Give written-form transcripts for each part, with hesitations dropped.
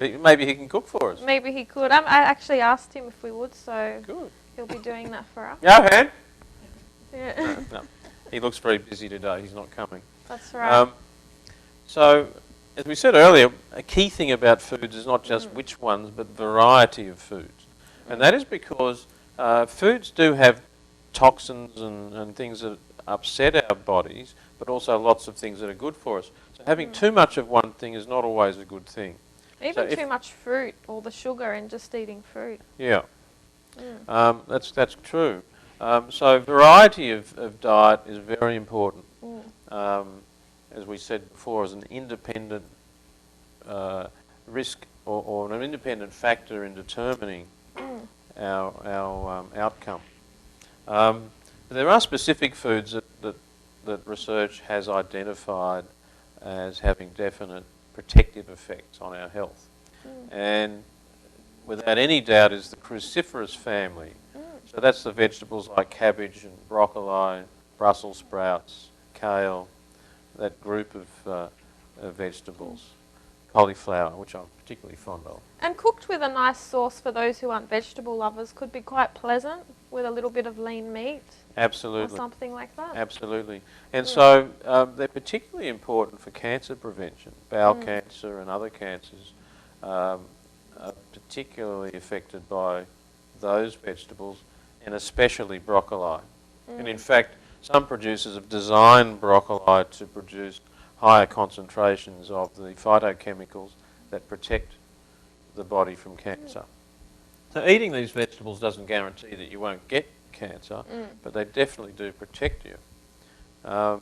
Maybe he can cook for us. Maybe he could. I actually asked him if we would, so Good. he'll be doing that for us. Go ahead. Yeah. No. He looks very busy today. He's not coming. That's right. So, as we said earlier, a key thing about foods is not just which ones, but variety of foods. And that is because foods do have toxins and things that upset our bodies, but also lots of things that are good for us. So having too much of one thing is not always a good thing. Even too much fruit, all the sugar in just eating fruit. Yeah, that's true. So variety of diet is very important. As we said before, as an independent risk or an independent factor in determining our outcome. There are specific foods that research has identified as having definite protective effects on our health. And without any doubt is the cruciferous family. So that's the vegetables like cabbage and broccoli, Brussels sprouts, kale, that group of vegetables, cauliflower, which I'm particularly fond of. And cooked with a nice sauce for those who aren't vegetable lovers could be quite pleasant with a little bit of lean meat. Absolutely. Or something like that. Absolutely. And so they're particularly important for cancer prevention. Bowel cancer and other cancers are particularly affected by those vegetables, and especially broccoli. And in fact, some producers have designed broccoli to produce higher concentrations of the phytochemicals that protect the body from cancer. So eating these vegetables doesn't guarantee that you won't get cancer, but they definitely do protect you. I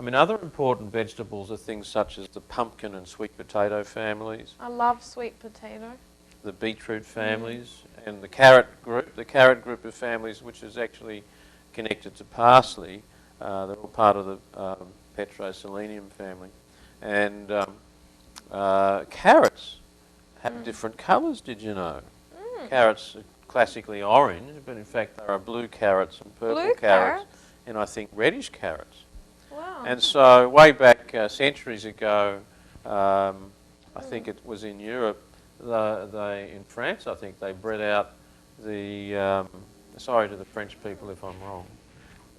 mean, other important vegetables are things such as the pumpkin and sweet potato families, I love sweet potato. the beetroot families, and the carrot group of families, which is actually connected to parsley. They're all part of the petroselenium family. And carrots have different colours, did you know? Carrots are classically orange, but in fact there are blue carrots and purple carrots, and I think reddish carrots. Wow. And so way back centuries ago, I think it was in Europe, in France I think, they bred out the, sorry to the French people if I'm wrong,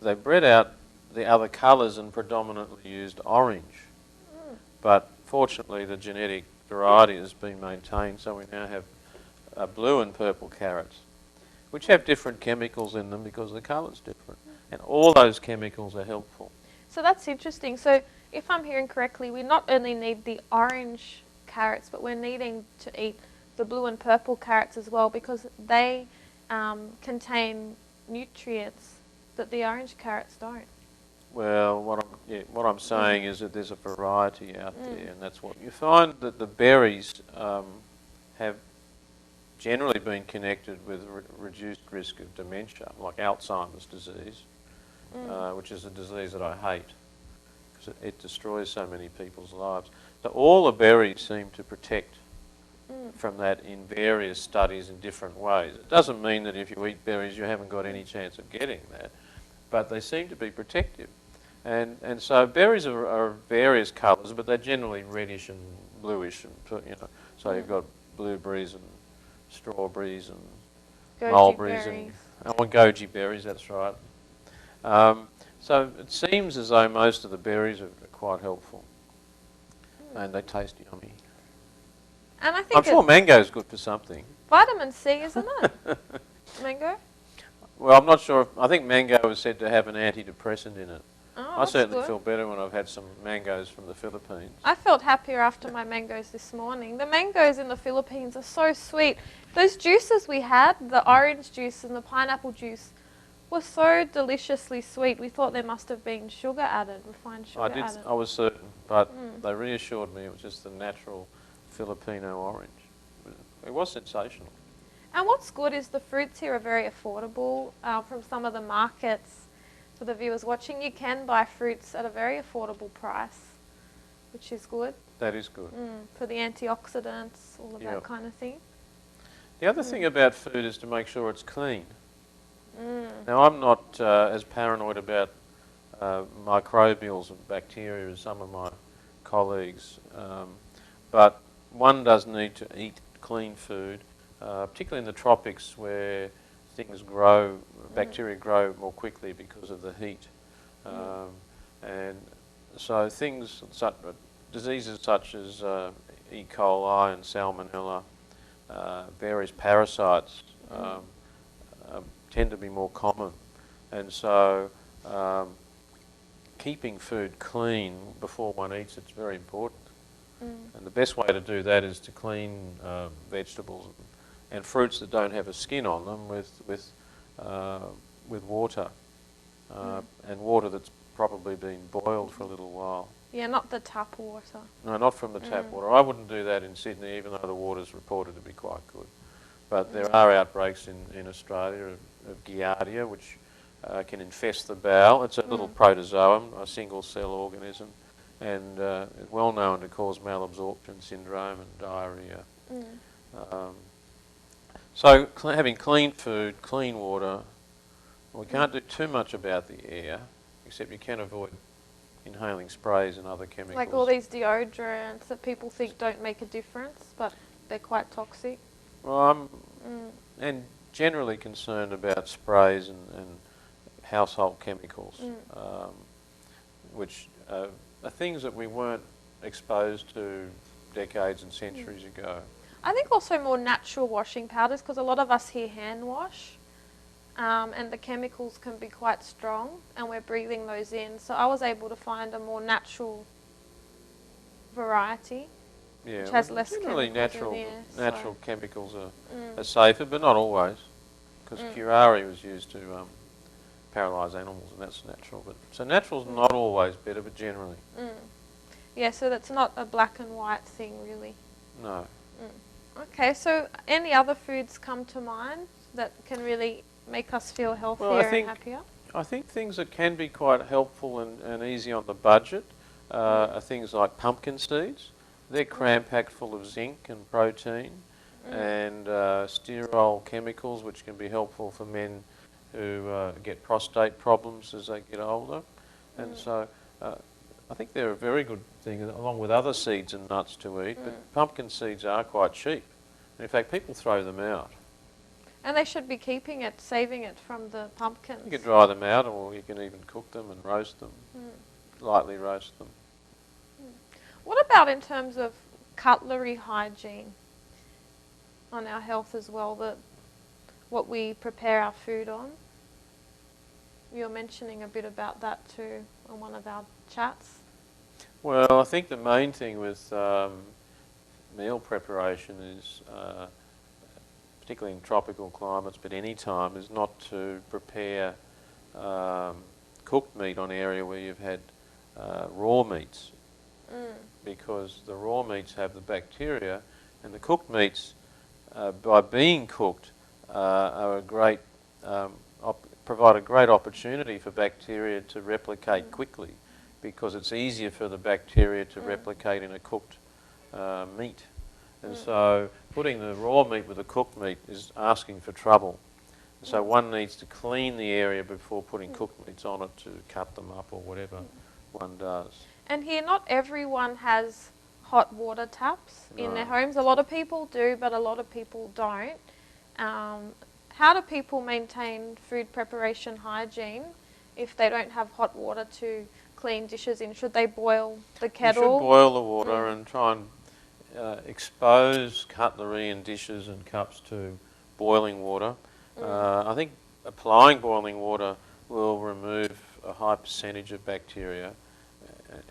they bred out the other colours and predominantly used orange. But fortunately the genetic variety has been maintained, so we now have blue and purple carrots, which have different chemicals in them because the colour's different. And all those chemicals are helpful. So that's interesting. So if I'm hearing correctly, we not only need the orange carrots, but we're needing to eat the blue and purple carrots as well, because they contain nutrients that the orange carrots don't. Well, what I'm saying is that there's a variety out there, and that's what you find, that the berries have generally been connected with reduced risk of dementia, like Alzheimer's disease, which is a disease that I hate because it destroys so many people's lives. So all the berries seem to protect from that in various studies in different ways. It doesn't mean that if you eat berries you haven't got any chance of getting that, but they seem to be protective. And so berries are various colours, but they're generally reddish and bluish, and so you've got blueberries and strawberries and mulberries and goji berries. That's right. So it seems as though most of the berries are quite helpful, and they taste yummy. And I think I'm sure mango's good for something. Vitamin C, isn't it? Mango? Well, I'm not sure. I think mango is said to have an antidepressant in it. Oh, I certainly good. feel better when I've had some mangoes from the Philippines. I felt happier after my mangoes this morning. The mangoes in the Philippines are so sweet. Those juices we had, the orange juice and the pineapple juice, were so deliciously sweet. We thought there must have been sugar added, refined sugar added. I was certain, but they reassured me it was just the natural Filipino orange. It was sensational. And what's good is the fruits here are very affordable. From some of the markets, for the viewers watching, you can buy fruits at a very affordable price, which is good. That is good. For the antioxidants, all of that kind of thing. The other thing about food is to make sure it's clean. Now, I'm not as paranoid about microbials and bacteria as some of my colleagues, but one does need to eat clean food, particularly in the tropics where things grow, bacteria grow more quickly because of the heat. And so diseases such as E. coli and salmonella, various parasites tend to be more common. And so keeping food clean before one eats it's very important. And the best way to do that is to clean vegetables and fruits that don't have a skin on them with water, and water that's probably been boiled for a little while. Yeah, not the tap water. No, not from the tap water. I wouldn't do that in Sydney, even though the water's reported to be quite good. But there are outbreaks in Australia of Giardia, which can infest the bowel. It's a little protozoum, a single-cell organism, and it's well known to cause malabsorption syndrome and diarrhoea. So having clean food, clean water, we can't do too much about the air, except you can avoid inhaling sprays and other chemicals. Like all these deodorants that people think don't make a difference, but they're quite toxic. Well, I'm generally concerned about sprays and household chemicals, which are things that we weren't exposed to decades and centuries ago. I think also more natural washing powders, because a lot of us here hand wash, and the chemicals can be quite strong, and we're breathing those in. So I was able to find a more natural variety, which has less generally chemicals in the air, natural chemicals are safer, but not always, because curare was used to paralyse animals, and that's natural. So natural's not always better, but generally. Yeah, so that's not a black and white thing, really. No. Okay, so any other foods come to mind that can really make us feel healthier and happier? I think things that can be quite helpful and easy on the budget are things like pumpkin seeds. They're cram-packed full of zinc and protein and sterol chemicals, which can be helpful for men who get prostate problems as they get older. And so I think they're a very good thing, along with other seeds and nuts to eat, but pumpkin seeds are quite cheap. And in fact, people throw them out. And they should be keeping it, saving it from the pumpkins. You can dry them out, or you can even cook them and roast them, lightly roast them. What about in terms of cutlery hygiene on our health as well, what we prepare our food on? You were mentioning a bit about that too on one of our chats. Well, I think the main thing with meal preparation is, particularly in tropical climates, but any time, is not to prepare cooked meat on area where you've had raw meats, because the raw meats have the bacteria, and the cooked meats, by being cooked, are a great provide a great opportunity for bacteria to replicate quickly, because it's easier for the bacteria to replicate in a cooked meat. And so putting the raw meat with the cooked meat is asking for trouble. So one needs to clean the area before putting cooked meats on it to cut them up or whatever one does. And here, not everyone has hot water taps in their homes. A lot of people do, but a lot of people don't. How do people maintain food preparation hygiene if they don't have hot water to clean dishes in? Should they boil the kettle? You should boil the water and try and expose cutlery and dishes and cups to boiling water. I think applying boiling water will remove a high percentage of bacteria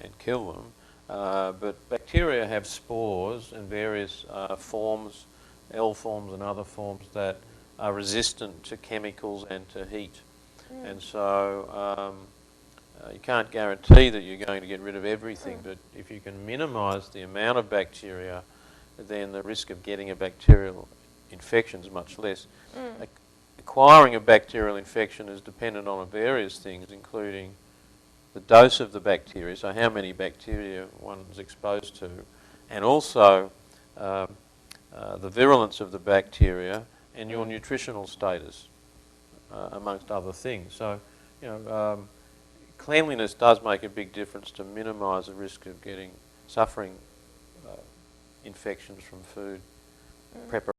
and kill them. But bacteria have spores in various forms, L forms and other forms, that are resistant to chemicals and to heat. And so you can't guarantee that you're going to get rid of everything, but if you can minimise the amount of bacteria, then the risk of getting a bacterial infection is much less. Acquiring a bacterial infection is dependent on various things, including the dose of the bacteria, so how many bacteria one's exposed to, and also the virulence of the bacteria and your nutritional status, amongst other things. So, cleanliness does make a big difference to minimise the risk of suffering infections from food preparation.